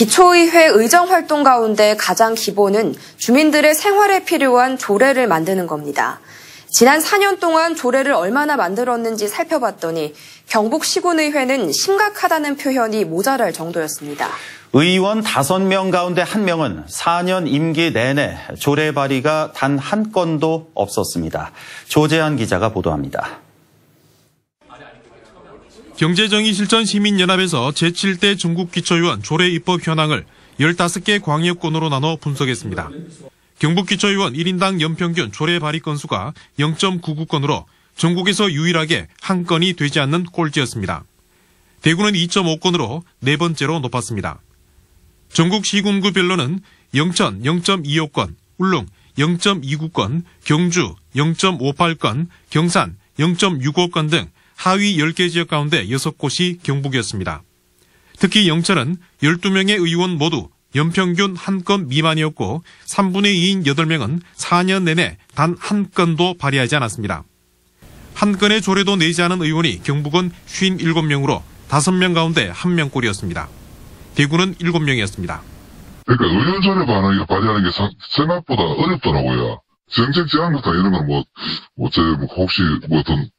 기초의회 의정활동 가운데 가장 기본은 주민들의 생활에 필요한 조례를 만드는 겁니다. 지난 4년 동안 조례를 얼마나 만들었는지 살펴봤더니 경북 시군의회는 심각하다는 표현이 모자랄 정도였습니다. 의원 5명 가운데 1명은 4년 임기 내내 조례 발의가 단 한 건도 없었습니다. 조재한 기자가 보도합니다. 경제정의실천시민연합에서 제7대 전국기초의원 조례 입법 현황을 15개 광역권으로 나눠 분석했습니다. 경북기초의원 1인당 연평균 조례 발의 건수가 0.99건으로 전국에서 유일하게 한 건이 되지 않는 꼴찌였습니다. 대구는 2.5건으로 네 번째로 높았습니다. 전국 시군구별로는 영천 0.25건, 울릉 0.29건, 경주 0.58건, 경산 0.65건 등 하위 10개 지역 가운데 6곳이 경북이었습니다. 특히 영천은 12명의 의원 모두 연평균 한 건 미만이었고 3분의 2인 8명은 4년 내내 단 한 건도 발의하지 않았습니다. 한 건의 조례도 내지 않은 의원이 경북은 57명으로 5명 가운데 1명꼴이었습니다. 대구는 7명이었습니다. 그러니까 의원 조례 발의하는 게 생각보다 어렵더라고요. 정책 제안 같은 이런 건 혹시 어떤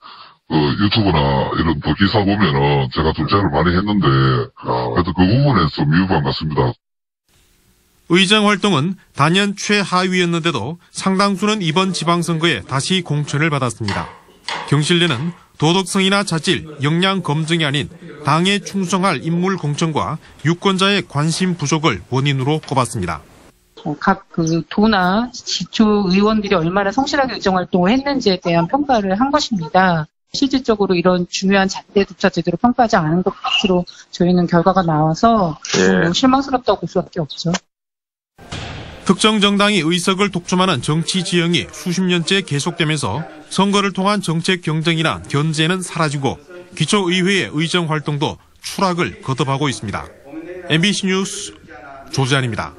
유튜브나 이런 더 기사 보면은 제가 좀 제안을 많이 했는데 그래도 그 부분에서 미흡한 것 같습니다. 의정 활동은 단연 최하위였는데도 상당수는 이번 지방선거에 다시 공천을 받았습니다. 경실련은 도덕성이나 자질, 역량 검증이 아닌 당에 충성할 인물 공천과 유권자의 관심 부족을 원인으로 꼽았습니다. 각 도나 지초 의원들이 얼마나 성실하게 의정 활동을 했는지에 대한 평가를 한 것입니다. 실질적으로 이런 중요한 잣대조차 제대로 평가하지 않은 것으로 저희는 결과가 나와서 실망스럽다고 볼 수밖에 없죠. 특정 정당이 의석을 독점하는 정치 지형이 수십 년째 계속되면서 선거를 통한 정책 경쟁이나 견제는 사라지고 기초의회의 의정 활동도 추락을 거듭하고 있습니다. MBC 뉴스 조재한입니다.